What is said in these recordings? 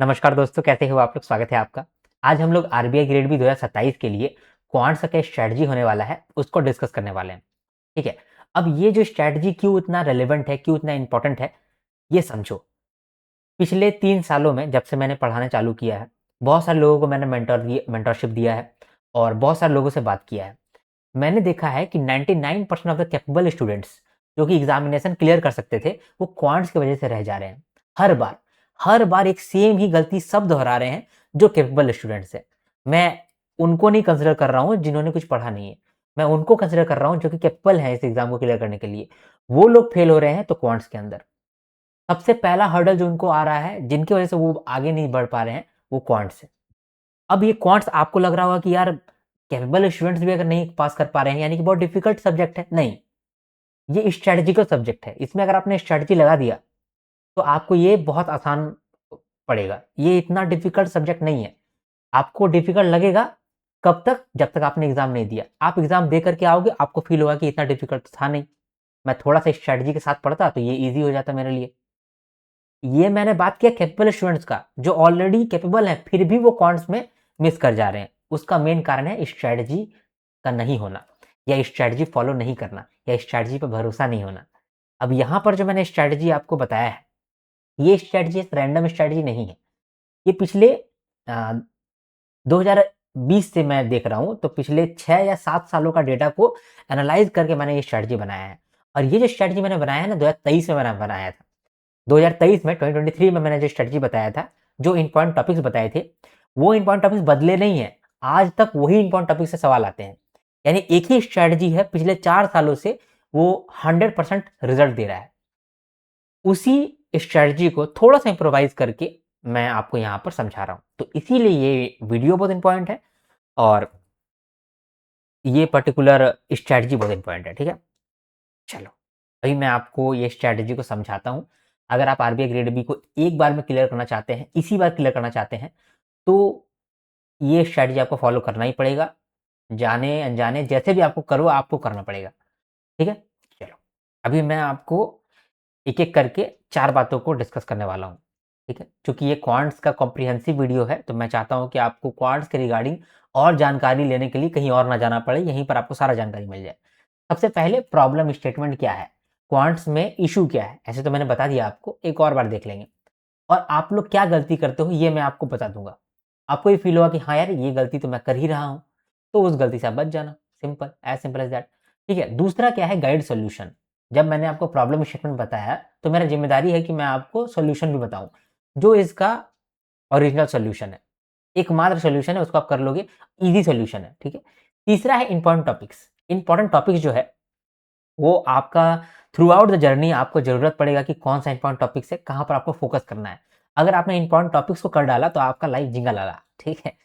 नमस्कार दोस्तों, कैसे हो आप लोग? स्वागत है आपका। आज हम लोग आरबीआई ग्रेड बी 2027 के लिए क्वांट्स का क्या स्ट्रैटेजी होने वाला है, उसको डिस्कस करने वाले हैं। ठीक है। अब ये जो स्ट्रैटेजी क्यों इतना रेलेवेंट है, क्यों इतना इंपॉर्टेंट है, ये समझो। पिछले 3 सालों में जब से मैंने पढ़ाना चालू किया है, बहुत सारे लोगों को मैंने मेंटरशिप दिया है और बहुत सारे लोगों से बात किया है। मैंने देखा है कि 99% ऑफ द कैपेबल स्टूडेंट्स जो कि एग्जामिनेशन क्लियर कर सकते थे, वो क्वांट्स की वजह से रह जा रहे हैं। हर बार, हर बार एक सेम ही गलती सब दोहरा रहे हैं जो कैपेबल स्टूडेंट्स हैं। मैं उनको नहीं कंसिडर कर रहा हूँ जिन्होंने कुछ पढ़ा नहीं है। मैं उनको कंसिडर कर रहा हूँ जो कि कैपेबल हैं इस एग्जाम को क्लियर करने के लिए। वो लोग फेल हो रहे हैं तो क्वांट्स के अंदर। सबसे पहला हर्डल जो उनको आ रहा है, जिनकी वजह से वो आगे नहीं बढ़ पा रहे हैं, वो क्वांट्स है। अब ये क्वांट्स आपको लग रहा होगा कि यार कैपेबल स्टूडेंट्स भी अगर नहीं पास कर पा रहे हैं यानी कि बहुत डिफिकल्ट सब्जेक्ट है। नहीं, ये स्ट्रेटेजिकल सब्जेक्ट है। इसमें अगर आपने स्ट्रेटेजी लगा दिया तो आपको ये बहुत आसान पड़ेगा। ये इतना डिफिकल्ट सब्जेक्ट नहीं है। आपको डिफिकल्ट लगेगा कब तक? जब तक आपने एग्जाम नहीं दिया। आप एग्जाम दे करके आओगे, आपको फील होगा कि इतना डिफिकल्ट था नहीं। मैं थोड़ा सा स्ट्रेटेजी के साथ पढ़ता तो ये ईजी हो जाता मेरे लिए। ये मैंने बात किया कैपेबल स्टूडेंट्स का, जो ऑलरेडी कैपेबल हैं फिर भी वो क्वांट्स में मिस कर जा रहे हैं। उसका मेन कारण है स्ट्रेटजी का नहीं होना, या स्ट्रेटजी फॉलो नहीं करना, या स्ट्रेटजी पर भरोसा नहीं होना। अब यहाँ पर जो मैंने स्ट्रेटजी आपको बताया है, ये स्ट्रेटजी रैंडम स्ट्रेटजी नहीं है। ये पिछले 2020 से मैं देख रहा हूँ, तो पिछले 6 या 7 सालों का डेटा को एनालाइज करके मैंने ये स्ट्रेटजी बनाया है। और ये जो स्ट्रेटजी मैंने बनाया है ना, 2023 में मैंने बनाया था। 2023 में 2023 में मैंने जो स्ट्रेटजी बताया था, जो इंपॉर्टेंट टॉपिक्स बताए थे, वो इंपॉर्टेंट टॉपिक्स बदले नहीं हैं। आज तक वही इंपॉर्टेंट टॉपिक से सवाल आते हैं। यानी एक ही स्ट्रेटजी है, पिछले 4 सालों से वो 100% रिजल्ट दे रहा है। उसी स्ट्रेटजी को थोड़ा सा इम्प्रोवाइज करके मैं आपको यहाँ पर समझा रहा हूँ। तो इसीलिए ये वीडियो बहुत इंपॉर्टेंट है और ये पर्टिकुलर स्ट्रेटजी बहुत इंपॉर्टेंट है। ठीक है, चलो अभी मैं आपको ये स्ट्रैटेजी को समझाता हूँ। अगर आप आरबीआई ग्रेड बी को एक बार में क्लियर करना चाहते हैं, इसी बार क्लियर करना चाहते हैं, तो ये स्ट्रैटेजी आपको फॉलो करना ही पड़ेगा। जाने अनजाने जैसे भी आपको करो, आपको करना पड़ेगा। ठीक है, चलो अभी मैं आपको एक एक करके 4 बातों को डिस्कस करने वाला हूँ। ठीक है, चूंकि ये क्वांट्स का कॉम्प्रिहेंसिव वीडियो है, तो मैं चाहता हूँ कि आपको क्वांट्स के रिगार्डिंग और जानकारी लेने के लिए कहीं और ना जाना पड़े, यहीं पर आपको सारा जानकारी मिल जाए। सबसे पहले प्रॉब्लम स्टेटमेंट क्या है, क्वांट्स में इशू क्या है, ऐसे तो मैंने बता दिया आपको, एक और बार देख लेंगे। और आप लोग क्या गलती करते हो ये मैं आपको बता दूंगा। आपको ये फील होगा कि हाँ यार, ये गलती तो मैं कर ही रहा हूँ, तो उस गलती से आप बच जाना। Simple as that. ठीक है, दूसरा क्या है, गाइड सोल्यूशन। जब मैंने आपको प्रॉब्लम स्टेटमेंट बताया, तो मेरा जिम्मेदारी है कि मैं आपको सोल्यूशन भी बताऊं, जो इसका ओरिजिनल सोल्यूशन है। एकमात्र सोल्यूशन है, उसको आप कर लोगे, ईजी सोल्यूशन है। ठीक है, तीसरा है इंपॉर्टेंट टॉपिक्स। इंपॉर्टेंट टॉपिक्स जो है वो आपका थ्रू आउट द जर्नी आपको ज़रूरत पड़ेगा कि कौन सा इंपॉर्टेंट टॉपिक्स है, कहाँ पर आपको फोकस करना है। अगर आपने इंपॉर्टेंट टॉपिक्स को कर डाला तो आपका लाइफ जिंगा लाला। ठीक है,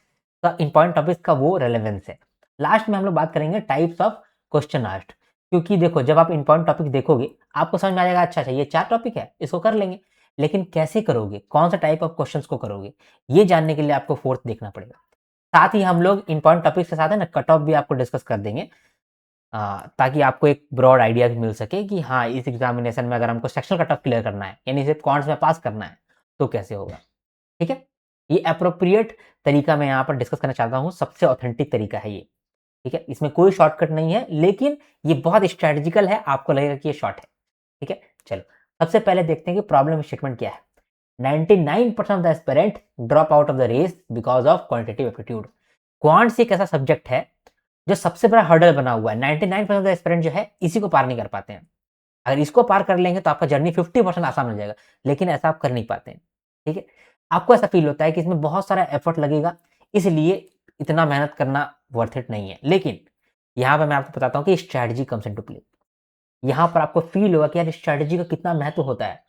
तो इंपॉर्टेंट टॉपिक्स का वो रेलेवेंस है। लास्ट में हम लोग बात करेंगे टाइप्स ऑफ क्वेश्चन आस्क्ड। क्योंकि देखो, जब आप इंपॉर्टेंट टॉपिक देखोगे, आपको समझ में आ जाएगा, अच्छा अच्छा ये 4 टॉपिक है, इसको कर लेंगे। लेकिन कैसे करोगे, कौन सा टाइप ऑफ क्वेश्चंस को करोगे, ये जानने के लिए आपको फोर्थ देखना पड़ेगा। साथ ही हम लोग इंपॉर्टेंट टॉपिक्स के साथ है ना, कट ऑफ भी आपको डिस्कस कर देंगे, ताकि आपको एक ब्रॉड आइडिया भी मिल सके कि हाँ, इस एग्जामिनेशन में अगर हमको सेक्शनल कट ऑफ क्लियर करना है, यानी सिर्फ कॉन्ट्स में पास करना है, तो कैसे होगा। ठीक है, ये अप्रोप्रिएट तरीका मैं यहाँ पर डिस्कस करना चाहता हूँ, सबसे ऑथेंटिक तरीका है ये। ठीक है, इसमें कोई शॉर्टकट नहीं है, लेकिन ये बहुत स्ट्रेटेजिकल है, आपको लगेगा कि ये शॉर्ट है। ठीक है, चलो सबसे पहले देखते हैं कि प्रॉब्लम स्टेटमेंट क्या है। 99% of the aspirant drop out of the race because of quantitative aptitude. Quants एक ऐसा सब्जेक्ट है जो सबसे बड़ा हर्डल बना हुआ है। 99% ऑफ द एस्पिरेंट जो है इसी को पार नहीं कर पाते हैं। अगर इसको पार कर लेंगे तो आपका जर्नी 50% आसान हो जाएगा, लेकिन ऐसा आप कर नहीं पाते हैं। ठीक है, आपको ऐसा फील होता है कि इसमें बहुत सारा एफर्ट लगेगा, इसलिए इतना मेहनत करना वर्थ इट नहीं है। लेकिन यहाँ पे मैं आपको बताता हूँ कि स्ट्रैटेजी कम्स इनटू प्ले। यहाँ पर आपको फील होगा कि यार स्ट्रैटेजी का कितना महत्व होता है।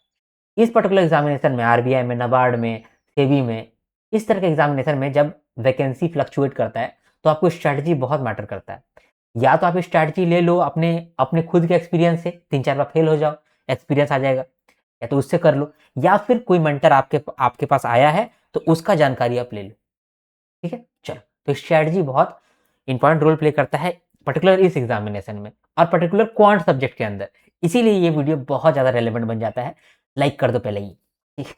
इस पर्टिकुलर एग्जामिनेशन में, आरबीआई में, नाबार्ड में, सेबी में, इस तरह के एग्जामिनेशन में जब वैकेंसी फ्लक्चुएट करता है, तो आपको स्ट्रैटेजी बहुत मैटर करता है। या तो आप स्ट्रैटेजी ले लो अपने अपने खुद के एक्सपीरियंस से, 3-4 बार फेल हो जाओ, एक्सपीरियंस आ जाएगा, या तो उससे कर लो, या फिर कोई मेंटर आपके आपके पास आया है तो उसका जानकारी आप ले लो। ठीक है, चलो तो स्ट्रैटेजी बहुत इंपॉर्टेंट रोल प्ले करता है, पर्टिकुलर इस एग्जामिनेशन में और पर्टिकुलर क्वांट सब्जेक्ट के अंदर। इसीलिए ये वीडियो बहुत ज़्यादा रेलेवेंट बन जाता है। लाइक कर दो पहले ही। ठीक है?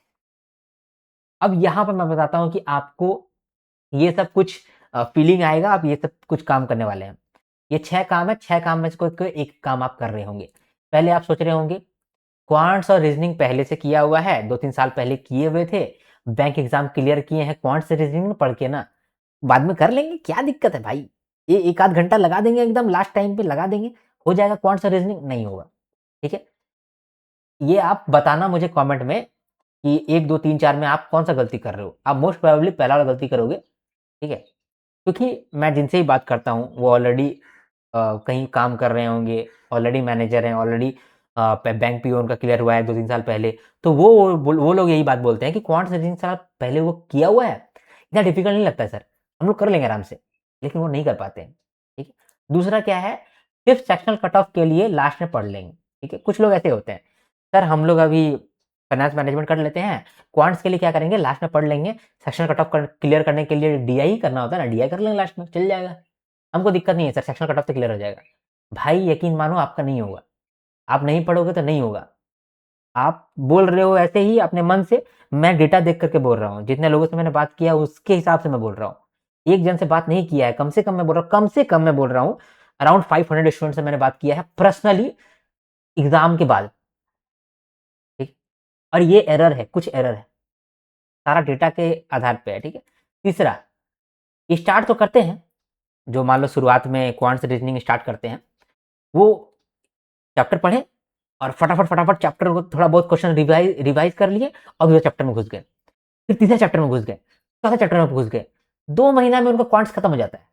अब यहाँ पर मैं बताता हूँ कि आपको ये सब कुछ फीलिंग आएगा, आप ये सब कुछ काम करने वाले हैं। ये 6 काम है, 6 काम में से कोई एक काम आप कर रहे होंगे। पहले आप सोच रहे होंगे क्वांट्स और रीजनिंग पहले से किया हुआ है, 2-3 साल पहले किए हुए थे, बैंक एग्जाम क्लियर किए हैं क्वांट्स से रीजनिंग पढ़ के ना, बाद में कर लेंगे, क्या दिक्कत है भाई? ये 1 आध घंटा लगा देंगे, एकदम लास्ट टाइम पे लगा देंगे, हो जाएगा क्वांट्स और रीजनिंग, नहीं होगा। ठीक है? ये आप बताना मुझे कमेंट में कि 1, 2, 3, 4 में आप कौन-सा गलती कर रहे हो? आप मोस्ट प्रोबेबली पहला वाला गलती करोगे, ठीक है? क्योंकि मैं जिनसे भी बात करता हूँ, वो ऑलरेडी कहीं काम कर रहे होंगे, ऑलरेडी मैनेजर हैं, ऑलरेडी बैंक पीओ उनका क्लियर हुआ है 2-3 साल पहले, तो वो लोग यही बात बोलते हैं कि क्वांट्स रीजनिंग साल पहले वो किया हुआ है, इतना डिफिकल्ट नहीं लगता है सर, हम लोग कर लेंगे आराम से, लेकिन वो नहीं कर पाते हैं, ठीक है? दूसरा क्या है, सिर्फ सेक्शनल कट ऑफ के लिए लास्ट में पढ़ लेंगे, ठीक है? कुछ लोग ऐसे होते हैं, सर हम लोग अभी फाइनेंस मैनेजमेंट कर लेते हैं, क्वांट्स के लिए क्या करेंगे, लास्ट में पढ़ लेंगे, सेक्शनल कट ऑफ क्लियर करने के लिए डीआई करना होता है ना, डीआई कर लेंगे लास्ट में, चल जाएगा, हमको दिक्कत नहीं है सर, सेक्शनल कट ऑफ तो क्लियर हो जाएगा। भाई यकीन मानो आपका नहीं होगा, आप नहीं पढ़ोगे तो नहीं होगा। आप बोल रहे हो ऐसे ही अपने मन से, मैं डेटा देख करके बोल रहा हूँ, जितने लोगों से मैंने बात किया उसके हिसाब से मैं बोल रहा हूँ। एक जन से बात नहीं किया है, कम से कम मैं बोल रहा हूँ, कम से कम मैं बोल रहा हूँ, अराउंड 500 स्टूडेंट से मैंने बात किया है पर्सनली एग्जाम के बाद, ठीक? और ये एरर है, कुछ एरर है, सारा डेटा के आधार पे है, ठीक है? तीसरा, स्टार्ट तो करते हैं, जो मान लो शुरुआत में क्वांट्स रीजनिंग स्टार्ट करते हैं, वो चैप्टर पढ़े और फटाफट चैप्टर को थोड़ा बहुत क्वेश्चन रिवाइज कर लिए और दूसरे चैप्टर में घुस गए, फिर तीसरे चैप्टर में घुस गए, चौथे चैप्टर में घुस गए, 2 महीना में उनका क्वांट्स खत्म हो जाता है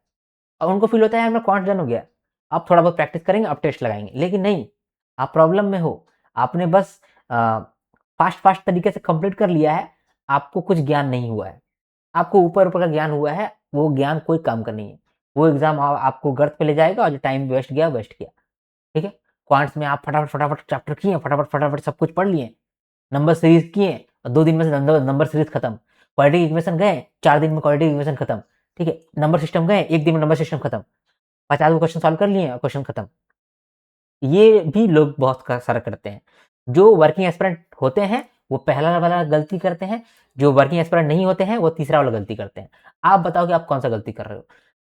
और उनको फील होता है यार मैं क्वांट्स डन हो गया। आप थोड़ा बहुत प्रैक्टिस करेंगे, आप टेस्ट लगाएंगे, लेकिन नहीं, आप प्रॉब्लम में हो, आपने बस फास्ट फास्ट तरीके से कंप्लीट कर लिया है, आपको कुछ ज्ञान नहीं हुआ है, आपको ऊपर ऊपर का ज्ञान हुआ है, वो ज्ञान कोई काम का नहीं है, वो एग्जाम आपको गर्त पे ले जाएगा और जो टाइम वेस्ट गया वेस्ट गया, ठीक है? क्वांट्स में आप फटाफट चैप्टर किए, फटाफट सब कुछ पढ़ लिए, नंबर सीरीज किए और 2 दिन में से नंबर सीरीज खत्म, क्वाड्रेटिक इक्वेशन गए, 4 दिन में क्वाड्रेटिक इक्वेशन खत्म, ठीक है? नंबर सिस्टम गए, 1 दिन में नंबर सिस्टम खत्म, 50 क्वेश्चन सॉल्व कर लिए और क्वेश्चन खत्म। ये भी लोग बहुत सारा करते हैं। जो वर्किंग एस्पिरेंट होते हैं, वो पहला वाला गलती करते हैं, जो वर्किंग एस्पिरेंट नहीं होते हैं, वो तीसरा वाला गलती करते हैं। आप बताओ कि आप कौन-सा गलती कर रहे हो?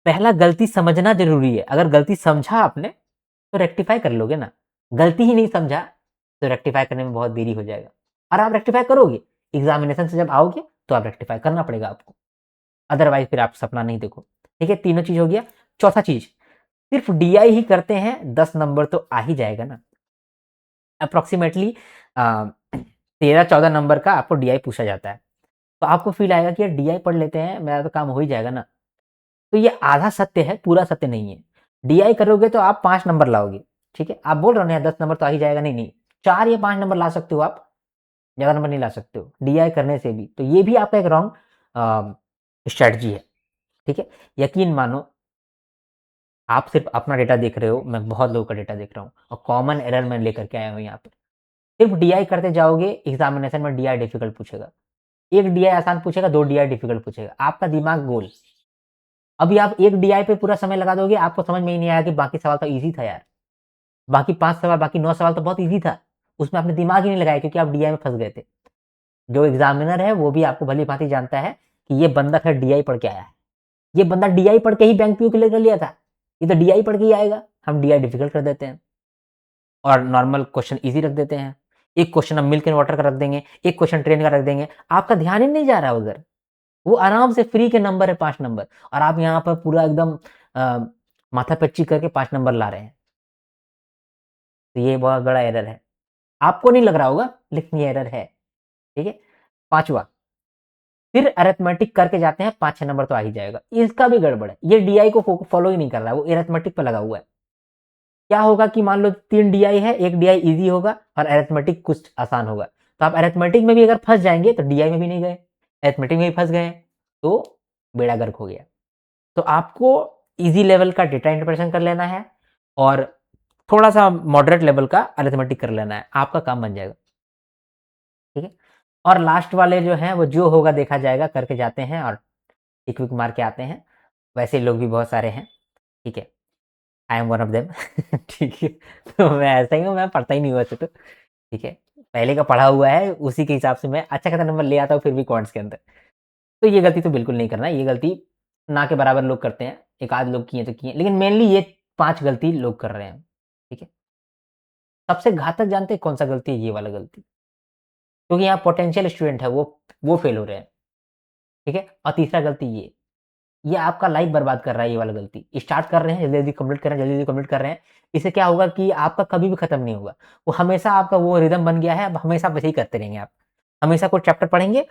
पहला गलती समझना ज़रूरी है, अगर गलती समझा आपने, तो रेक्टिफ़ाई कर लोगे ना। गलती ही नहीं समझा, तो रेक्टिफ़ाई करने में बहुत देरी हो जाएगा और आप रेक्टिफ़ाई करोगे, एग्ज़ामिनेशन से जब आओगे, तो आप रेक्टिफ़ाई करना पड़ेगा आपको। अदरवाइज़ फिर आप सपना नहीं देखो। ठीक है, तीनों चीज़ हो गया। चौथा चीज़, सिर्फ़ डीआई ही करते हैं, 10 नंबर तो आ ही जाएगा ना। अप्रॉक्सिमेटली 13-14 नंबर का आपको डीआई पूछा जाता है। तो आपको फ़ील आएगा कि यार डीआई पढ़ लेते हैं, मेरा तो काम हो ही जाएगा ना। तो ये आधा सत्य है, पूरा सत्य नहीं है। डीआई करोगे तो आप 5 नंबर लाओगे, ठीक है? आप बोल रहे हो ना यार 10 नंबर तो आ ही जाएगा, नहीं, 4 या 5 नंबर ला सकते हो आप, ज़्यादा नंबर नहीं ला सकते हो, डीआई करने से भी। तो ये भी आपका एक रॉन्ग स्ट्रैटेजी है, ठीक है? यकीन मानो, आप सिर्फ़ अपना डेटा देख रहे हो, मैं बहुत लोगों का डेटा देख रहा हूँ और कॉमन एरर मैं लेकर के आया हूँ यहाँ पे। सिर्फ़ डीआई करते जाओगे, एग्ज़ामिनेशन में डीआई डिफ़िकल्ट पूछेगा। 1 डीआई आसान पूछेगा, 2 डीआई डिफ़िकल्ट पूछेगा। आपका दिमाग गोल। अभी आप 1 डीआई पे पूरा समय लगा दोगे, आपको समझ में ही नहीं आया कि बाकी सवाल तो ईज़ी था यार। बाकी 5 सवाल, बाकी 9 सवाल तो बहुत ईज़ी था। उसमें आपने दिमाग ही नहीं लगाया क्योंकि आप डीआई में फँस गए थे। जो एग्ज़ामिनर है वो भी आपको भली-भाँति जानता है कि ये बंदा खैर डीआई पढ़ के आया है। ये बंदा डीआई पढ़ के ही बैंक पीओ क्लियर कर लिया था। ये तो डीआई पढ़ के ही आएगा। हम डीआई डिफ़िकल्ट कर देते हैं और नॉर्मल क्वेश्चन ईज़ी रख देते हैं। एक क्वेश्चन हम मिल्क एंड वाटर का रख देंगे, एक क्वेश्चन ट्रेन का रख देंगे। आपका ध्यान ही नहीं जा रहा है उधर। वो आराम से फ्री के नंबर है 5 नंबर और आप यहाँ पर पूरा एकदम अ, माथापच्ची करके 5 नंबर ला रहे हैं। तो ये बहुत बड़ा एरर है। आपको नहीं लग रहा होगा, लेकिन ये एरर है, ठीक है? 5वां, फिर अरिथमेटिक करके जाते हैं, 5-6 नंबर तो आ ही जाएगा। इसका भी गड़बड़ है। ये डीआई को फॉलो ही नहीं कर रहा है, वो अरिथमेटिक पे लगा हुआ है। क्या होगा कि मान लो 3 डीआई है, 1 डीआई ईज़ी होगा और अरिथमेटिक कुछ आसान होगा। तो आप अरिथमेटिक में भी अगर फँस जाएँगे, तो डीआई में भी नहीं गए। अरिथमेटिक में भी फँस गए, तो बेड़ा गर्क हो गया। तो आपको ईज़ी लेवल का डेटा इंटरप्रिटेशन कर लेना है और थोड़ा-सा मॉडरेट लेवल का अरिथमेटिक कर लेना है, आपका काम बन जाएगा, ठीक है? और लास्ट वाले जो हैं, वो जो होगा देखा जाएगा करके जाते हैं और टिक-विक मार के आते हैं। वैसे लोग भी बहुत सारे हैं, ठीक है? I am one of them ठीक है? तो मैं ऐसा ही हूँ, मैं पढ़ता ही नहीं हूँ वैसे तो, ठीक है? पहले का पढ़ा हुआ है, उसी के हिसाब से मैं अच्छा खासा नंबर ले आता हूँ फिर भी क्वांट्स के अंदर। तो ये गलती तो बिल्कुल नहीं करना, ये गलती ना के बराबर लोग करते हैं, एक आध लोग किए तो किए, लेकिन मेनली ये 5 गलती लोग कर रहे हैं, ठीक है? सबसे घातक जानते हैं कौन-सा गलती है? ये वाला गलती। क्योंकि यहाँ पोटेंशियल स्टूडेंट है, वो फेल हो रहे हैं, ठीक है? और तीसरा गलती ये आपका लाइफ बर्बाद कर रहा है ये वाला गलती। स्टार्ट कर रहे हैं, जल्दी-जल्दी कंप्लीट कर रहे हैं, जल्दी-जल्दी कंप्लीट कर रहे हैं। इससे क्या होगा कि आपका कभी भी खत्म नहीं होगा। वो हमेशा आपका वो रिदम बन गया है, अब हमेशा वैसे ही करते रहेंगे आप। हमेशा कोई चैप्टर पढ़ेंगे,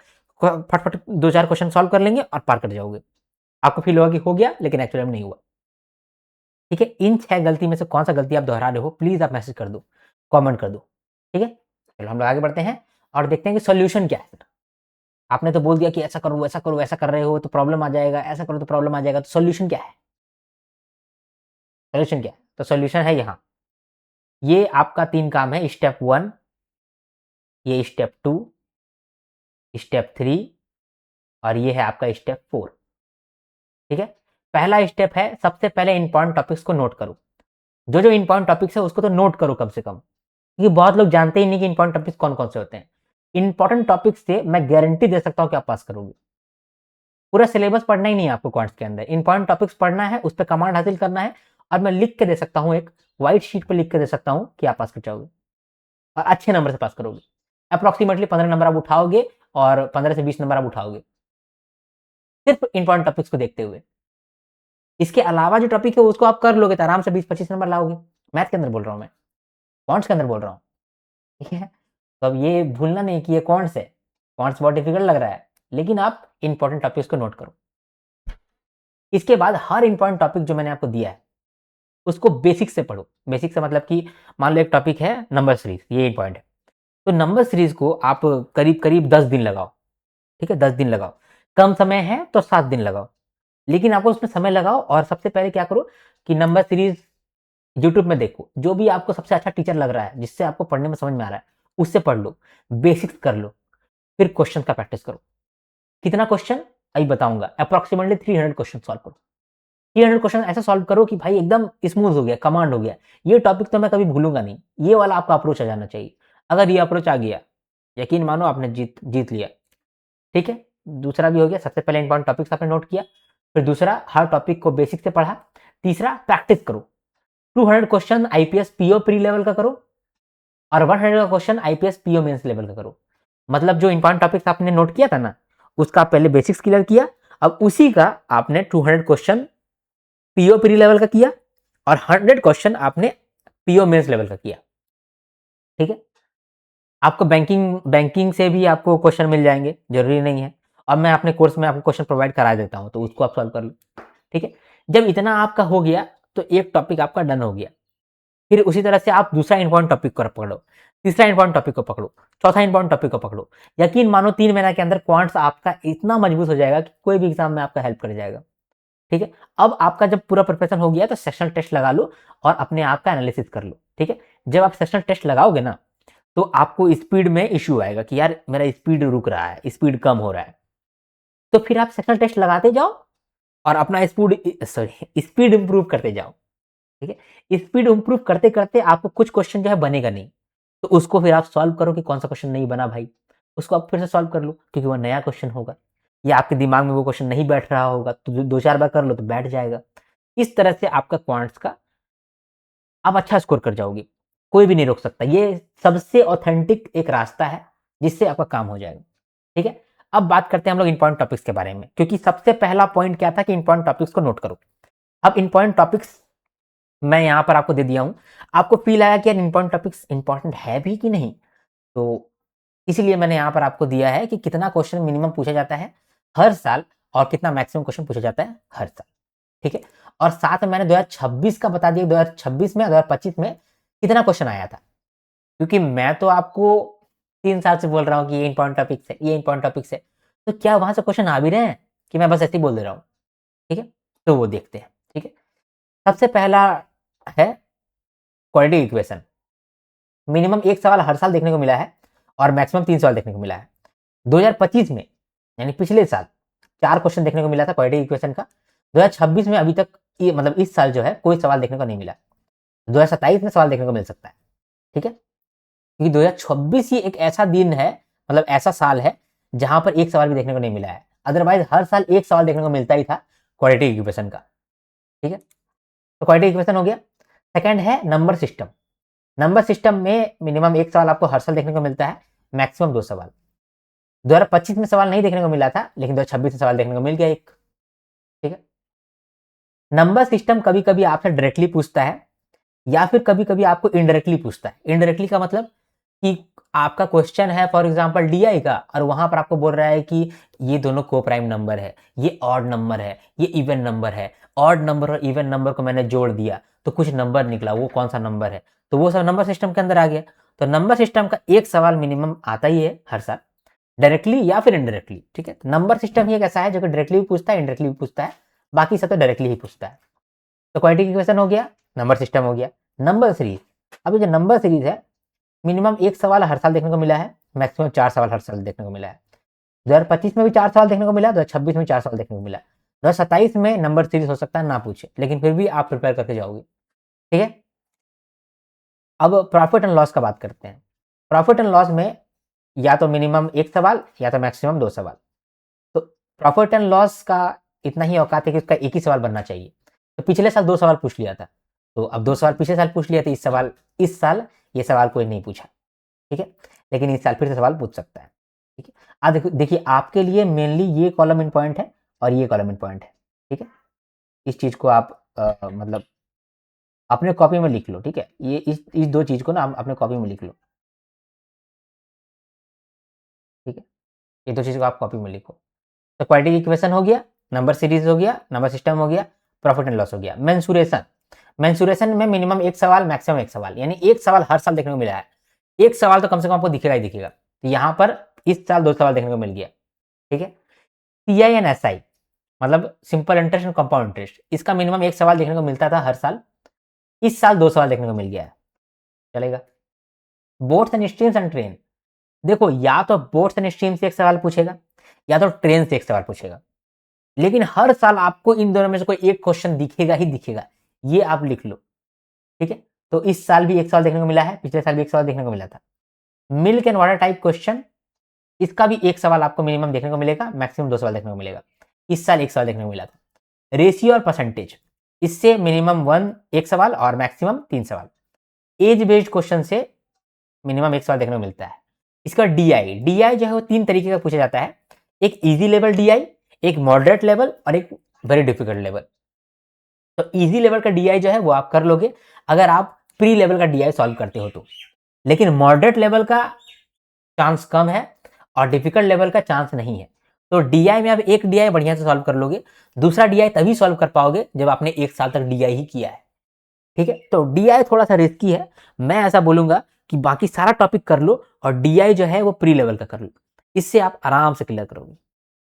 फट-फट 2-4 क्वेश्चन सॉल्व कर लेंगे और पार कर जाओगे। आपको फील होगा कि हो गया, लेकिन एक्चुअली में नहीं हुआ। ठीक है? इन 6 गलती में से कौन-सा गलती आप दोहरा रहे हो, प्लीज़ आप मैसेज कर दो, कमेंट कर दो। ठीक है? चलो हम लोग आगे बढ़ते हैं और देखते हैं कि सॉल्यूशन क्या है। आपने तो बोल दिया कि ऐसा करो, ऐसा करो, ऐसा कर रहे हो तो प्रॉब्लम आ जाएगा, ऐसा करो तो प्रॉब्लम आ जाएगा, तो सॉल्यूशन क्या है? सॉल्यूशन क्या है? तो सॉल्यूशन है यहाँ। ये आपका 3 काम है, स्टेप 1, ये स्टेप 2, स्टेप 3 और ये है आपका स्टेप 4। ठीक है? पहला स्टेप है, सबसे पहले इंपॉर्टेंट टॉपिक्स को नोट करो। जो इंपॉर्टेंट टॉपिक्स है उसको तो नोट करो कम से कम, क्योंकि बहुत लोग जानते ही नहीं कि इंपॉर्टेंट टॉपिक्स कौन-कौन से होते हैं। इंपॉर्टेंट टॉपिक्स से मैं गारंटी दे सकता हूँ कि आप पास करोगे। पूरा सिलेबस पढ़ना ही नहीं है आपको क्वांट्स के अंदर, इंपॉर्टेंट टॉपिक्स पढ़ना है, उस पे कमांड हासिल करना है और मैं लिख के दे सकता हूँ, एक व्हाइट शीट पे लिख के दे सकता हूँ कि आप पास कर जाओगे और अच्छे नंबर से पास करोगे। अप्रॉक्सिमेटली 15 नंबर आप उठाओगे और 15 से 20 नंबर आप उठाओगे, सिर्फ इंपॉर्टेंट टॉपिक्स को देखते हुए। इसके अलावा जो टॉपिक है उसको आप कर लोगे तो आराम से 20-25 नंबर लाओगे। मैथ के अंदर बोल रहा हूँ मैं, क्वांट्स के अंदर बोल रहा हूँ, ठीक है? तो अब ये भूलना नहीं कि ये क्वांट्स है, क्वांट्स बहुत डिफिकल्ट लग रहा है, लेकिन आप इंपॉर्टेंट टॉपिक्स को नोट करो। इसके बाद हर इंपॉर्टेंट टॉपिक जो मैंने आपको दिया है उसको बेसिक से पढ़ो। बेसिक से मतलब कि मान लो एक टॉपिक है नंबर सीरीज, ये इंपॉर्टेंट है, तो नंबर सीरीज को आप करीब करीब 10 दिन लगाओ। ठीक है? 10 दिन लगाओ। कम समय है तो 7 दिन लगाओ, लेकिन आपको उसमें समय लगाओ और सबसे पहले क्या करो कि नंबर सीरीज यूट्यूब में देखो, जो भी आपको सबसे अच्छा टीचर लग रहा है, जिससे आपको पढ़ने में समझ में आ रहा है, उससे पढ़ लो, बेसिक्स कर लो, फिर क्वेश्चन का प्रैक्टिस करो। कितना क्वेश्चन अभी बताऊंगा, अप्रॉक्सिमेटली 300 क्वेश्चन सॉल्व करो। 300 क्वेश्चन ऐसा सॉल्व करो कि भाई एकदम स्मूथ हो गया, कमांड हो गया। ये टॉपिक तो मैं कभी भूलूंगा नहीं, ये वाला आपका अप्रोच आ जाना चाहिए। अगर ये अप्रोच आ गया, यकीन मानो आपने जीत जीत लिया। ठीक है? दूसरा भी हो गया, सबसे पहले इंपॉर्टेंट टॉपिक्स आपने नोट किया, फिर दूसरा हर टॉपिक को बेसिक से पढ़ा, तीसरा प्रैक्टिस करो। 200 question IPS PO pre level का करो और 100 का question IPS PO mains level का करो। मतलब जो इंपॉर्टेंट टॉपिक्स आपने नोट किया था ना, उसका पहले बेसिक्स क्लियर किया, अब उसी का आपने 200 क्वेश्चन पीओ प्री लेवल का किया और 100 क्वेश्चन आपने पीओ मेंस लेवल का किया। ठीक है? आपको बैंकिंग बैंकिंग से भी आपको क्वेश्चन मिल जाएंगे, जरूरी नहीं है, और मैं अपने कोर्स में आपको क्वेश्चन प्रोवाइड करा देता हूँ, तो उसको आप सॉल्व कर लो। ठीक है? जब इतना आपका हो गया तो एक टॉपिक आपका डन हो गया। फिर उसी तरह से आप दूसरा इंपॉर्टेंट टॉपिक को पकड़ो, तीसरा इंपॉर्टेंट टॉपिक को पकड़ो, चौथा इंपॉर्टेंट टॉपिक को पकड़ो। यकीन मानो 3 महीना के अंदर क्वांट्स आपका इतना मजबूत हो जाएगा कि कोई भी एग्जाम में आपका हेल्प कर जाएगा। ठीक है? अब आपका जब पूरा प्रिपरेशन हो गया तो सेक्शनल टेस्ट लगा लो और अपने आप का एनालिसिस कर लो। ठीक है? जब आप सेक्शनल टेस्ट लगाओगे ना, तो आपको स्पीड में इश्यू आएगा कि यार मेरा स्पीड रुक रहा है, स्पीड कम हो रहा है। तो फिर आप सेक्शनल टेस्ट लगाते जाओ और अपना स्पीड इंप्रूव करते जाओ। ठीक है? स्पीड इंप्रूव करते करते आपको कुछ क्वेश्चन जो है बनेगा नहीं, तो उसको फिर आप सॉल्व करो कि कौन सा क्वेश्चन नहीं बना भाई, उसको आप फिर से सॉल्व कर लो, क्योंकि वो नया क्वेश्चन होगा या आपके दिमाग में वो क्वेश्चन नहीं बैठ रहा होगा, तो 2-4 बार कर लो तो बैठ जाएगा। इस तरह से आपका क्वांट्स का आप अच्छा स्कोर कर जाओगे, कोई भी नहीं रोक सकता। ये सबसे ऑथेंटिक एक रास्ता है जिससे आपका काम हो जाएगा। ठीक है? अब बात करते हैं हम लोग इंपॉर्टेंट टॉपिक्स के बारे में, क्योंकि सबसे पहला पॉइंट क्या था कि इंपॉर्टेंट टॉपिक्स को नोट करो। अब इंपॉर्टेंट टॉपिक्स मैं यहाँ पर आपको दे दिया हूँ। आपको फ़ील आया कि यार इंपॉर्टेंट टॉपिक्स इंपॉर्टेंट है भी कि नहीं? तो इसीलिए मैंने यहाँ पर आपको दिया है कि कितना क्वेश्चन मिनिमम पूछा जाता है हर साल और कितना मैक्सिमम क्वेश्चन पूछा जाता है हर साल। ठीक है? और साथ में मैंने 2026 का बता दिया, 2026 में 2025 में कितना क्वेश्चन आया था। क्योंकि मैं तो आपको 3 साल से बोल रहा हूँ कि ये इंपॉर्टेंट टॉपिक्स है, ये इंपॉर्टेंट टॉपिक्स है। तो क्या वहाँ से क्वेश्चन आ भी रहे हैं कि मैं बस ऐसे ही बोल दे रहा हूँ? ठीक है? तो वो देखते हैं। ठीक है? सबसे पहला है क्वाड्रेटिक इक्वेशन। मिनिमम 1 सवाल हर साल देखने को मिला है और मैक्सिमम 3 सवाल देखने को मिला है। 2025 में यानी पिछले साल 4 क्वेश्चन देखने को मिला था क्वाड्रेटिक इक्वेशन का। 2026 में अभी तक ये मतलब इस साल जो है कोई सवाल देखने को नहीं मिला। 2027 में सवाल देखने को मिल सकता है। ठीक है? क्योंकि 2026 ही एक ऐसा दिन है, मतलब ऐसा साल है जहां पर एक सवाल भी देखने को नहीं मिला है। अदरवाइज हर साल एक सवाल देखने को मिलता ही था क्वाड्रेटिक इक्वेशन का। ठीक है, तो क्वाड्रेटिक इक्वेशन हो गया। सेकंड है नंबर सिस्टम। नंबर सिस्टम में मिनिमम एक सवाल आपको हर साल देखने को मिलता है, मैक्सिमम 2 सवाल। 2025 में सवाल नहीं देखने को मिला था, लेकिन 2026 में सवाल देखने को मिल गया एक। ठीक है, नंबर सिस्टम कभी कभी आपसे डायरेक्टली पूछता है या फिर कभी कभी आपको इनडायरेक्टली पूछता है। इनडायरेक्टली का मतलब कि आपका क्वेश्चन है फॉर एग्जांपल डीआई का, और वहां पर आपको बोल रहा है कि ये दोनों को प्राइम नंबर है, ये ऑड नंबर है, ये इवन नंबर है। ऑड नंबर और इवन नंबर को मैंने जोड़ दिया तो कुछ नंबर निकला, वो कौन सा नंबर है, तो वो सब नंबर सिस्टम के अंदर आ गया। तो नंबर सिस्टम का एक सवाल मिनिमम आता ही है हर साल, डायरेक्टली या फिर इनडायरेक्टली। ठीक है, तो नंबर सिस्टम ही एक ऐसा है जो कि डायरेक्टली भी पूछता है, इनडायरेक्टली भी पूछता है, बाकी सब तो डायरेक्टली ही पूछता है। तो क्वाड्रेटिक इक्वेशन हो गया, नंबर सिस्टम हो गया। नंबर सीरीज, अभी जो नंबर सीरीज है मिनिमम एक सवाल हर साल देखने को मिला है, मैक्सिमम 4 सवाल हर साल देखने को मिला है। 2025 में भी 4 सवाल देखने को मिला, 2026 में 4 सवाल देखने को मिला। 2027 में नंबर सीरीज हो सकता है ना पूछे, लेकिन फिर भी आप प्रिपेयर करके जाओगे। ठीक है, अब प्रॉफिट एंड लॉस का बात करते हैं। प्रॉफिट एंड लॉस में या तो मिनिमम एक सवाल या तो मैक्सिमम 2 सवाल। तो प्रॉफिट एंड लॉस का इतना ही औकात है कि उसका एक ही सवाल बनना चाहिए। तो पिछले साल 2 सवाल पूछ लिया था, तो अब 2 सवाल पिछले साल पूछ लिया था, इस साल ये सवाल कोई नहीं पूछा। ठीक है, लेकिन इस साल फिर से सवाल पूछ सकता है। ठीक है, अब देखिए आपके लिए मेनली ये कॉलम इंपॉर्टेंट है और ये कॉलम इंपॉर्टेंट है। ठीक है, इस चीज को आप मतलब अपने कॉपी में लिख लो। ठीक है, ये इस दो चीज को ना आप अपने कॉपी में लिख लो। ठीक है, ये दो चीज को आप कॉपी में लिखो। तो क्वाड्रेटिक इक्वेशन हो गया, नंबर सीरीज हो गया, नंबर सिस्टम हो गया, प्रॉफिट एंड लॉस हो गया। मेंसुरेशन, मेंसुरेशन में मिनिमम एक सवाल मैक्सिमम एक सवाल, यानी एक सवाल हर साल देखने को मिला है। एक सवाल तो कम से कम आपको दिखेगा ही दिखेगा। तो यहाँ पर इस साल 2 सवाल देखने को मिल गया। ठीक है, सीआई एंड एसआई मतलब simple interest and compound interest, इसका मिनिमम एक सवाल देखने को मिलता था हर साल, इस साल 2 सवाल देखने को मिल गया है। चलेगा। Boats and streams and train, देखो या तो बोट्स एंड स्ट्रीम से एक सवाल पूछेगा या तो ट्रेन से एक सवाल पूछेगा, लेकिन हर साल आपको इन दोनों में से कोई एक क्वेश्चन दिखेगा ही दिखेगा, ये आप लिख लो। ठीक है, तो इस साल भी एक सवाल देखने को मिला है, पिछले साल भी एक सवाल देखने को मिला था। Milk and water type question, इसका भी एक सवाल आपको मिनिमम देखने को मिलेगा, मैक्सिमम 2 सवाल देखने को मिलेगा। इस साल एक सवाल देखने को मिला था। रेशियो और परसेंटेज, इससे मिनिमम 1 एक सवाल और मैक्सिमम 3 सवाल। एज बेस्ड क्वेश्चन से मिनिमम एक सवाल देखने को मिलता है। इसका डीआई, डीआई जो है वो 3 तरीके का पूछा जाता है, एक इजी लेवल डीआई, एक मॉडरेट लेवल और एक वेरी डिफिकल्ट लेवल। तो इजी लेवल का डीआई जो है वो आप कर लोगे अगर आप प्री लेवल का डीआई सॉल्व करते हो तो, लेकिन मॉडरेट लेवल का चांस कम है और डिफिकल्ट लेवल का चांस नहीं है। तो डीआई में आप एक डीआई बढ़िया से सॉल्व कर लोगे, दूसरा डीआई तभी सॉल्व कर पाओगे जब आपने एक साल तक डीआई ही किया है। ठीक है, तो डीआई थोड़ा सा रिस्की है, मैं ऐसा बोलूंगा कि बाकी सारा टॉपिक कर लो और डीआई जो है वो प्री लेवल का कर लो, इससे आप आराम से क्लियर करोगे।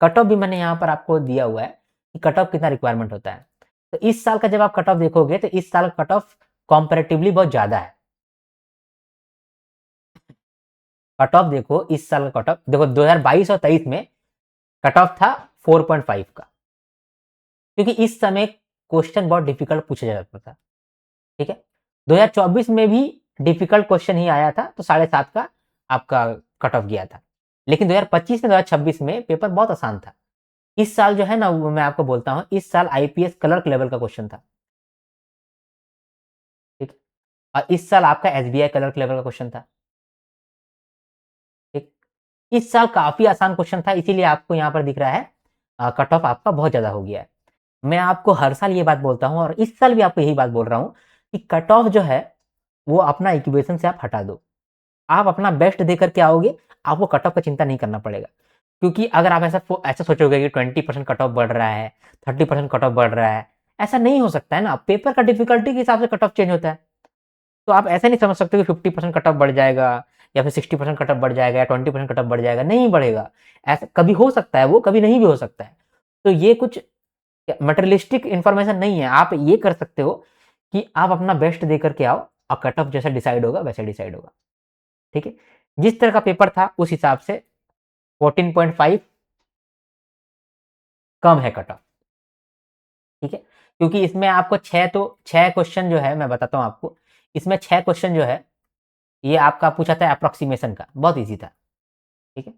कट ऑफ भी मैंने यहाँ पर आपको दिया हुआ है कि कट ऑफ कितना रिक्वायरमेंट होता है। तो इस साल का जब आप कट ऑफ देखोगे तो इस साल कट ऑफ कॉम्पेरेटिवली बहुत ज्यादा है। कट ऑफ देखो, इस साल का कट ऑफ देखो 2022 और 23 में कट ऑफ था 4.5 का, क्योंकि इस समय क्वेश्चन बहुत डिफिकल्ट पूछा जाता था। ठीक है, 2024 में भी डिफिकल्ट क्वेश्चन ही आया था, तो 7.5 का आपका कट ऑफ गया था। लेकिन 2025 में 2026 में पेपर बहुत आसान था। इस साल जो है ना, वो मैं आपको बोलता हूं, इस साल आईपीएस क्लर्क लेवल का क्वेश्चन था। ठीक, और इस साल आपका एसबीआई क्लर्क लेवल का क्वेश्चन था। ठीक, इस साल काफी आसान क्वेश्चन था, इसीलिए आपको यहाँ पर दिख रहा है कट ऑफ आपका बहुत ज्यादा हो गया है। मैं आपको हर साल ये बात बोलता हूँ और इस साल भी आपको यही बात बोल रहा हूँ कि कट ऑफ जो है वो अपना इक्वेशन से आप हटा दो, आप अपना बेस्ट देकर के आओगे, आपको कट ऑफ का चिंता नहीं करना पड़ेगा। क्योंकि अगर आप ऐसा ऐसा सोचोगे कि 20% कट ऑफ बढ़ रहा है, 30% कट ऑफ बढ़ रहा है, ऐसा नहीं हो सकता है ना। पेपर का डिफिकल्टी के हिसाब से कट ऑफ चेंज होता है। तो आप ऐसे नहीं समझ सकते कि 50% कट ऑफ बढ़ जाएगा या फिर 60% कट ऑफ बढ़ जाएगा या 20% कट ऑफ बढ़ जाएगा, नहीं बढ़ेगा। ऐसा कभी हो सकता है, वो कभी नहीं भी हो सकता है। तो ये कुछ मटेरियलिस्टिक इंफॉर्मेशन नहीं है। आप ये कर सकते हो कि आप अपना बेस्ट दे करके आओ और कट ऑफ जैसा डिसाइड होगा वैसा डिसाइड होगा। ठीक है, जिस तरह का पेपर था उस हिसाब से 14.5 कम है कट ऑफ। ठीक है, क्योंकि इसमें आपको 6 क्वेश्चन जो है मैं बताता हूं आपको, इसमें 6 क्वेश्चन जो है ये आपका पूछा था अप्रोक्सीमेशन का, बहुत ईजी था, ठीक है।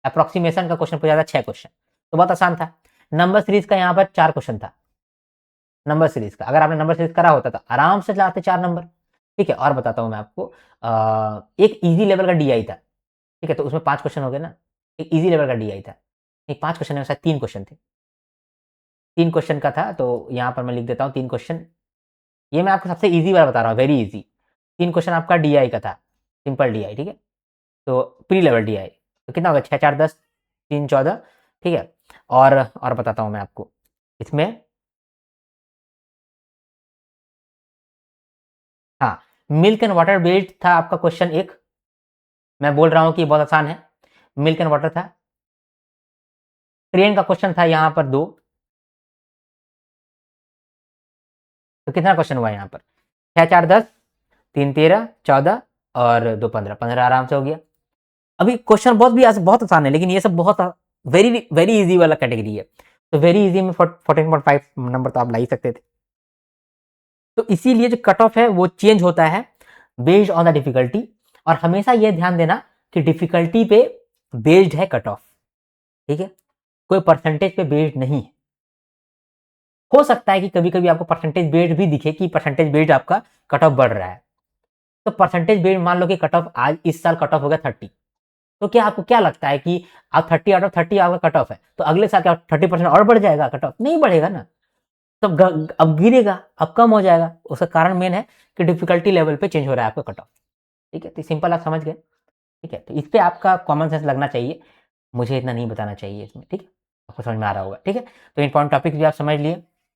अप्रोक्सीमेशन का क्वेश्चन पूछा था 6 क्वेश्चन, तो बहुत आसान था। नंबर सीरीज का यहाँ पर 4 क्वेश्चन था। नंबर सीरीज का अगर आपने नंबर सीरीज करा होता तो आराम से लाते 4 नंबर, ठीक है। और बताता हूँ मैं आपको, एक इजी लेवल का डीआई था, ठीक है, तो उसमें 5 क्वेश्चन हो गए ना। एक इजी लेवल का डीआई था, एक 5 क्वेश्चन में शायद 3 क्वेश्चन थे, 3 क्वेश्चन का था, तो यहाँ पर मैं लिख देता हूँ 3 क्वेश्चन। ये मैं आपको सबसे ईजी वाला बता रहा हूँ, वेरी इजी। 3 क्वेश्चन आपका डीआई का था, सिंपल डीआई, ठीक है। तो प्री लेवल डीआई, तो कितना होगा, 6 4 10, 3 14, ठीक है। और बताता हूँ मैं आपको इसमें, हाँ, मिल्क एंड वाटर बेस्ड था आपका क्वेश्चन एक। मैं बोल रहा हूँ कि बहुत आसान है। मिल्क एंड वाटर था। ट्रेन का क्वेश्चन था यहाँ पर 2। तो कितना क्वेश्चन हुआ यहाँ पर, 6 4 10, 3 13 14 और 2 15, 15 आराम से हो गया। अभी क्वेश्चन बहुत भी बहुत आसान है, लेकिन ये सब बहुत वेरी वेरी इजी वाला कैटेगरी है। तो वेरी इजी में 14.5 नंबर तो आप ला ही सकते थे। तो इसीलिए जो कट ऑफ है वो चेंज होता है बेस्ड ऑन द डिफिकल्टी। और हमेशा ये ध्यान देना कि डिफिकल्टी पे बेस्ड है कट ऑफ, ठीक है, कोई परसेंटेज पे बेस्ड नहीं है। हो सकता है कि कभी कभी आपको परसेंटेज बेस्ड भी दिखे कि परसेंटेज बेस्ड आपका कट ऑफ बढ़ रहा है। तो परसेंटेज बेस्ड मान लो कि कट ऑफ आज इस साल कट ऑफ हो गया 30, तो क्या आपको क्या लगता है कि आप 30 आउट ऑफ 30 आपका कट ऑफ है, तो अगले साल क्या 30% और बढ़ जाएगा कट ऑफ? नहीं बढ़ेगा ना। तब अब गिरेगा, अब कम हो जाएगा। उसका कारण मेन है कि डिफिकल्टी लेवल पे चेंज हो रहा है आपका कट ऑफ, ठीक है। तो सिंपल आप समझ गए, ठीक है। तो इस पे आपका कॉमन सेंस लगना चाहिए, मुझे इतना नहीं बताना चाहिए इसमें, ठीक है। आपको समझ में आ रहा होगा, ठीक है। तो इंपॉर्टेंट टॉपिक भी आप समझ लिए,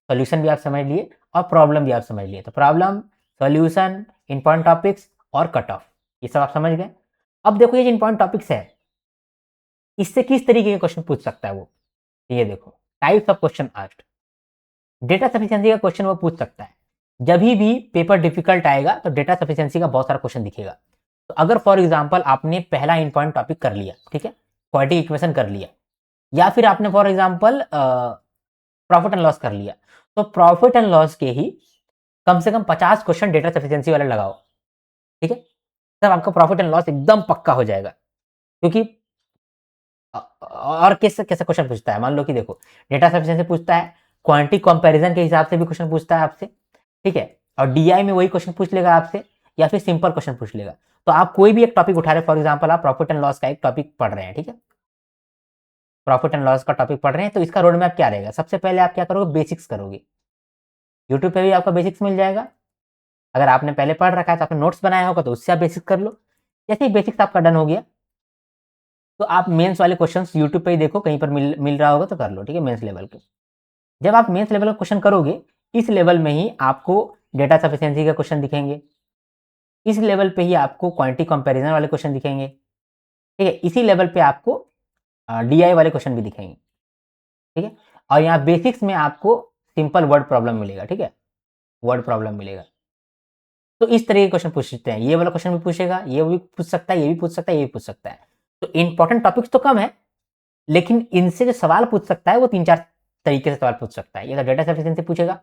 सोल्यूशन भी आप समझ लिए, और प्रॉब्लम भी आप समझ लिए। तो प्रॉब्लम, सोल्यूशन, इंपॉर्टेंट टॉपिक्स और कट ऑफ, ये सब आप समझ गए। अब देखो ये जो इंपॉर्टेंट टॉपिक्स है, इससे किस तरीके के क्वेश्चन पूछ सकता है वो, ये देखो, types of question asked. Data sufficiency का क्वेश्चन वो पूछ सकता है जब भी पेपर डिफिकल्ट आएगा, तो डेटा सफिशिएंसी का बहुत सारा क्वेश्चन दिखेगा। तो अगर फॉर एग्जांपल आपने पहला इंपॉर्टेंट टॉपिक कर लिया, ठीक है, क्वाड्रेटिक इक्वेशन कर लिया, या फिर आपने for example profit and loss कर लिया, तो प्रॉफिट एंड लॉस के ही कम से कम 50 क्वेश्चन डेटा सफिशिएंसी वाले लगाओ, ठीक है, तब आपका प्रॉफिट एंड लॉस एकदम पक्का हो जाएगा। क्योंकि और कैसे कैसे क्वेश्चन पूछता है, मान लो कि देखो, डेटा सफिशिएंसी पूछता है, क्वांटिटी कंपैरिजन के हिसाब से भी क्वेश्चन पूछता है आपसे, ठीक है, और डीआई में वही क्वेश्चन पूछ लेगा आपसे, या फिर सिंपल क्वेश्चन पूछ लेगा। तो आप कोई भी एक टॉपिक उठा रहे, फॉर एग्जांपल आप प्रॉफिट एंड लॉस का एक टॉपिक पढ़ रहे हैं, ठीक है, प्रॉफिट एंड लॉस का टॉपिक पढ़ रहे हैं, तो इसका रोड मैप क्या रहेगा, सबसे पहले आप क्या करोगे, बेसिक्स करोगे। यूट्यूब पे भी आपका बेसिक्स मिल जाएगा, अगर आपने पहले पढ़ रखा है तो आपने नोट्स बनाया होगा तो उससे आप बेसिक्स कर लो। जैसे ही बेसिक्स आपका डन हो गया, तो आप मेंस वाले क्वेश्चंस यूट्यूब पे ही देखो, कहीं पर मिल रहा होगा तो कर लो, ठीक है, मेंस लेवल के। जब आप मेंस लेवल का क्वेश्चन करोगे, इस लेवल में ही आपको डेटा सफिशिएंसी का क्वेश्चन दिखेंगे, इस लेवल पे ही आपको क्वांटिटी कंपैरिजन वाले क्वेश्चन दिखेंगे, ठीक है, इसी लेवल पे आपको डीआई वाले क्वेश्चन भी दिखेंगे, ठीक है। और यहाँ बेसिक्स में आपको सिंपल वर्ड प्रॉब्लम मिलेगा, ठीक है, वर्ड प्रॉब्लम मिलेगा। तो इस तरह के क्वेश्चन पूछते हैं, ये वाला क्वेश्चन भी पूछेगा, ये भी पूछ सकता है, ये भी पूछ सकता है, ये भी पूछ सकता है। तो इंपॉर्टेंट टॉपिक्स तो कम है, लेकिन इनसे जो सवाल पूछ सकता है वो 3 4 तरीके से सवाल पूछ सकता है। या तो डेटा सफिशिएंसी पूछेगा,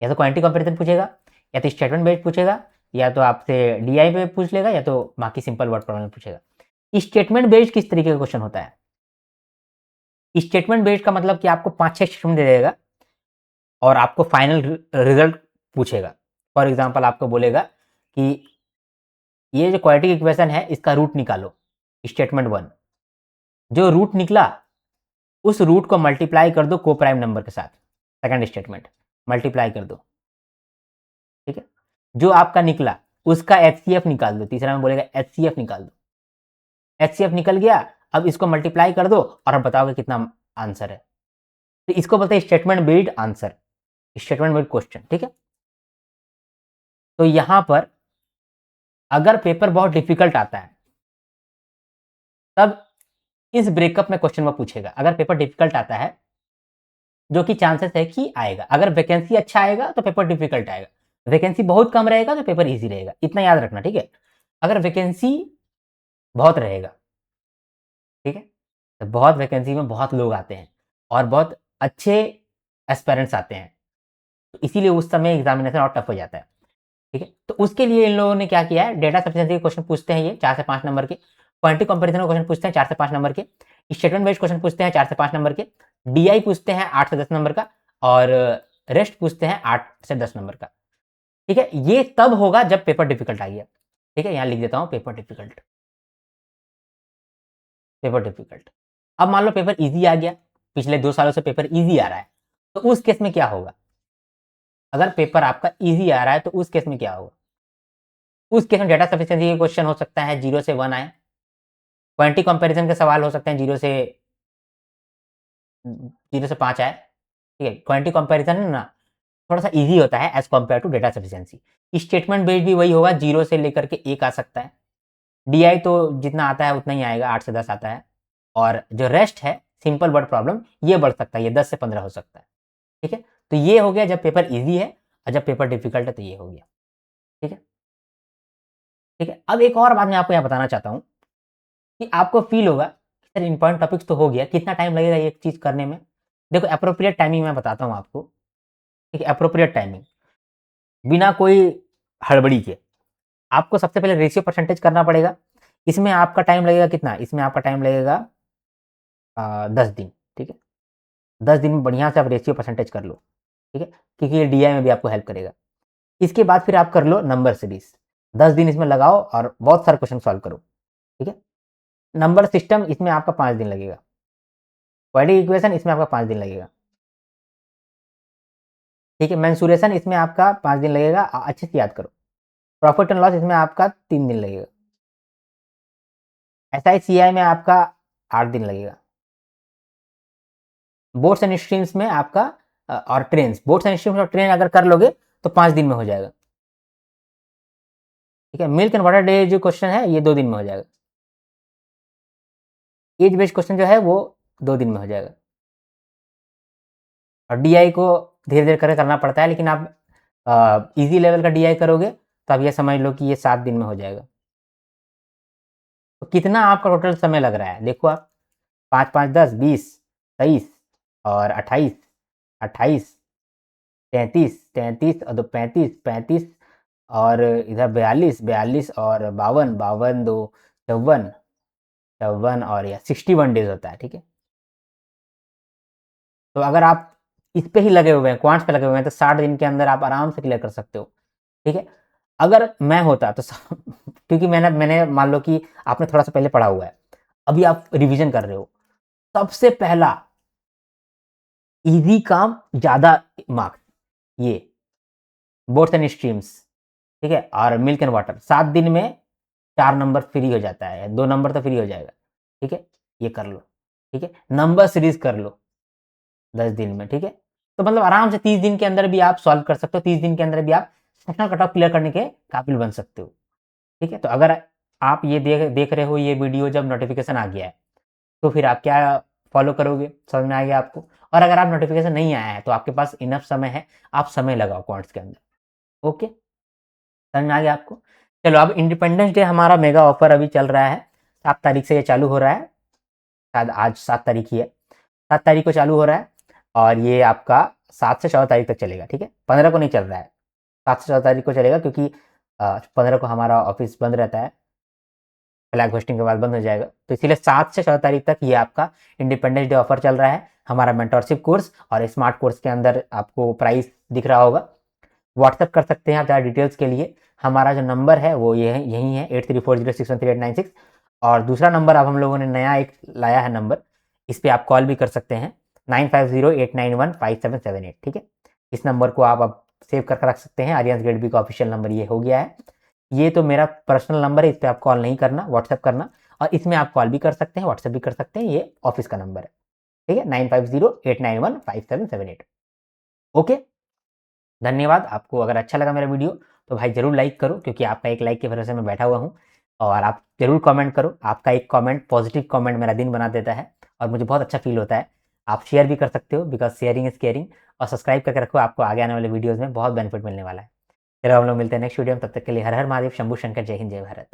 या तो क्वांटिटी कंपैरिजन पूछेगा, या तो स्टेटमेंट बेस्ड पूछेगा, या तो आपसे डीआई पे पूछ लेगा, या तो बाकी सिंपल वर्ड प्रॉब्लम पूछेगा। स्टेटमेंट बेस्ड किस तरीके का क्वेश्चन होता है, स्टेटमेंट बेस्ड का मतलब कि आपको 5 6 स्टेटमेंट दे देगा और आपको फाइनल रिजल्ट पूछेगा। फॉर एग्जाम्पल आपको बोलेगा कि ये जो क्वाड्रेटिक इक्वेशन है इसका रूट निकालो, स्टेटमेंट 1। जो रूट निकला उस रूट को मल्टीप्लाई कर दो को प्राइम नंबर के साथ, सेकंड स्टेटमेंट, मल्टीप्लाई कर दो, ठीक है। जो आपका निकला उसका एचसीएफ निकाल दो, तीसरा में बोलेगा एचसीएफ निकाल दो, एचसीएफ निकल गया, अब इसको मल्टीप्लाई कर दो और अब बताओगे कितना आंसर है। तो इसको बोलते हैं statement based answer, statement based question, ठीक है। तो यहां पर अगर पेपर बहुत डिफिकल्ट आता है, तब इस ब्रेकअप में क्वेश्चन वो पूछेगा। अगर पेपर डिफिकल्ट आता है, जो कि चांसेस है कि आएगा, अगर वैकेंसी अच्छा आएगा तो पेपर डिफिकल्ट आएगा, वैकेंसी बहुत कम रहेगा तो पेपर इजी रहेगा, इतना याद रखना, ठीक है। अगर वैकेंसी बहुत रहेगा, ठीक है, तो बहुत वैकेंसी में बहुत लोग आते हैं और बहुत अच्छे एस्पेरेंट्स आते हैं, तो इसीलिए उस समय एग्जामिनेशन और टफ हो जाता है। ठीक है। तो उसके लिए इन लोगों ने क्या किया है, डेटा सफिशिएंसी के क्वेश्चन पूछते हैं ये 4 से 5 नंबर के, क्वांटिटी कंपैरिजन के क्वेश्चन पूछते हैं 4 से 5 नंबर के, स्टेटमेंट बेस्ड क्वेश्चन पूछते हैं 4 से 5 नंबर के, डीआई पूछते हैं 8 से 10 नंबर का, और रेस्ट पूछते हैं 8 से 10 नंबर का। ठीक है, ये तब होगा जब पेपर डिफिकल्ट आ गया। ठीक है, यहां लिख देता हूं पेपर डिफिकल्ट, पेपर डिफिकल्ट। अब मान लो पेपर इजी आ गया, पिछले 2 सालों से पेपर इजी आ रहा है, तो उस केस में क्या होगा? अगर पेपर आपका इजी आ रहा है तो उस केस में क्या होगा? उस केस में डेटा सफिशिएंसी के क्वेश्चन हो सकता है 0 से 1 आए, क्वांटिटी कंपैरिजन के सवाल हो सकते हैं 0 से 5 आए। ठीक है, क्वांटिटी कंपैरिजन ना थोड़ा सा इजी होता है as compare to data sufficiency. Statement based भी वही होगा, 0 से लेकर के 1 आ सकता है। डीआई तो जितना आता है उतना ही आएगा, 8 से 10 आता है। और जो रेस्ट है सिंपल वर्ड प्रॉब्लम, ये बढ़ सकता है, ये 10 से 15 हो सकता है। ठीक है, तो ये हो गया जब पेपर इजी है, और जब पेपर डिफिकल्ट है तो ये हो गया। ठीक है, ठीक है। अब एक और बात मैं आपको यहाँ बताना चाहता हूँ कि आपको फील होगा सर इंपॉर्टेंट टॉपिक्स तो हो गया, कितना टाइम लगेगा ये चीज़ करने में? देखो अप्रोप्रिएट टाइमिंग मैं बताता हूँ आपको। ठीक है, अप्रोप्रिएट टाइमिंग, बिना कोई हड़बड़ी के आपको सबसे पहले रेशियो परसेंटेज करना पड़ेगा। इसमें आपका टाइम लगेगा कितना? इसमें आपका टाइम लगेगा 10 दिन। ठीक है, 10 दिन में बढ़िया से आप रेशियो परसेंटेज कर लो। ठीक है, क्योंकि ये डीआई में भी आपको हेल्प करेगा। इसके बाद फिर आप कर लो नंबर सीरीज, 10 दिन इसमें लगाओ और बहुत सारे क्वेश्चन सॉल्व करो। ठीक है, नंबर सिस्टम इसमें आपका 5 दिन लगेगा, क्वाड्रेटिक इक्वेशन इसमें आपका 5 दिन लगेगा। ठीक है, मेंसुरेशन इसमें आपका 5 दिन लगेगा, अच्छे से याद करो। प्रॉफिट एंड लॉस इसमें आपका 3 दिन लगेगा। SICI में आपका 8 दिन लगेगा। बोट्स एंड स्ट्रीम्स में आपका और ट्रेन, बोट्स एंड स्ट्रीम्स और ट्रेन अगर कर लोगे तो 5 दिन में हो जाएगा। ठीक है, मिल्क एंड वाटर डे जो क्वेश्चन है ये 2 दिन में हो जाएगा। एज बेस्ड क्वेश्चन जो है वो 2 दिन में हो जाएगा। और डीआई को धीरे धीरे करके करना पड़ता है, लेकिन आप इजी लेवल का डीआई करोगे तो आप ये समझ लो कि ये 7 दिन में हो जाएगा। तो कितना आपका टोटल समय लग रहा है देखो आप, 5 5 10 20 23 और 28 28 33 33 और 2 35 35 और इधर 42 42 और 52 52 2 54 54 और या 61 डेज होता है। ठीक है, तो अगर आप इस पे ही लगे हुए हैं, क्वांट्स पे लगे हुए हैं, तो 60 दिन के अंदर आप आराम से क्लियर कर सकते हो। ठीक है, अगर मैं होता तो क्योंकि मैंने मैंने मान लो कि आपने थोड़ा सा पहले पढ़ा हुआ है, अभी आप रिवीजन कर रहे हो, सबसे पहला इजी काम, ज्यादा मार्क्स, ये बोट्स एंड स्ट्रीम्स। ठीक है, और मिल्क एंड वाटर 7 दिन में 4 नंबर फ्री हो जाता है, 2 नंबर तो फ्री हो जाएगा। ठीक है, ये कर लो। ठीक है, नंबर सीरीज कर लो 10 दिन में। ठीक है, तो मतलब आराम से 30 दिन के अंदर भी आप सॉल्व कर सकते हो, 30 दिन के अंदर भी आप सेक्शनल कट ऑफ क्लियर करने के काबिल बन सकते हो। ठीक है, तो अगर आप ये देख रहे हो ये वीडियो जब नोटिफिकेशन आ गया है, तो फिर आप क्या फॉलो करोगे? समझ में आ गया आपको? और अगर आप नोटिफिकेशन नहीं आया है तो आपके पास इनफ समय है, आप समय लगाओ क्वांट्स के अंदर। ओके, समझ में आ गया आपको? चलो, अब इंडिपेंडेंस डे हमारा मेगा ऑफर अभी चल रहा है, 7 तारीख से ये चालू हो रहा है, शायद आज 7 तारीख ही है, 7 तारीख को चालू हो रहा है, और ये आपका 7 से 14 तारीख तक चलेगा। ठीक है, 15 को नहीं चल रहा है, 7 से 14 तारीख को चलेगा, क्योंकि 15 को हमारा ऑफिस बंद रहता है, फ्लैग होस्टिंग के बाद बंद हो जाएगा, तो इसीलिए 7 से 14 तारीख तक ये आपका इंडिपेंडेंस डे ऑफर चल रहा है। हमारा मेंटरशिप कोर्स और स्मार्ट कोर्स के अंदर आपको प्राइस दिख रहा होगा, व्हाट्सएप कर सकते हैं आप ज़्यादा डिटेल्स के लिए। हमारा जो नंबर है वो ये यही है 8340613896, और दूसरा नंबर अब हम लोगों ने नया एक लाया है नंबर, इस पर आप कॉल भी कर सकते हैं, 9508915778। ठीक है, इस नंबर को आप अब सेव करके रख सकते हैं, आर्यन गेट बी का ऑफिशियल नंबर ये हो गया है। ये तो मेरा पर्सनल नंबर है, इस पर आप कॉल नहीं करना, व्हाट्सएप करना, और इसमें आप कॉल भी कर सकते हैं, व्हाट्सएप भी कर सकते हैं, ये ऑफिस का नंबर है। ठीक है, 9508915778। ओके, धन्यवाद। आपको अगर अच्छा लगा मेरा वीडियो तो भाई ज़रूर लाइक करो, क्योंकि आपका एक लाइक के भरोसे मैं बैठा हुआ हूँ, और आप ज़रूर कमेंट करो, आपका एक कमेंट, पॉजिटिव कमेंट मेरा दिन बना देता है और मुझे बहुत अच्छा फील होता है। आप शेयर भी कर सकते हो, बिकॉज शेयरिंग इज़ केयरिंग, और सब्सक्राइब करके रखो, आपको आगे आने वाले वीडियोज़ में बहुत बेनिफिट मिलने वाला है। चलो हम लोग मिलते हैं नेक्स्ट वीडियो में, तब तक के लिए हर हर महादेव, शंभू शंकर, जय हिंद, जय भारत।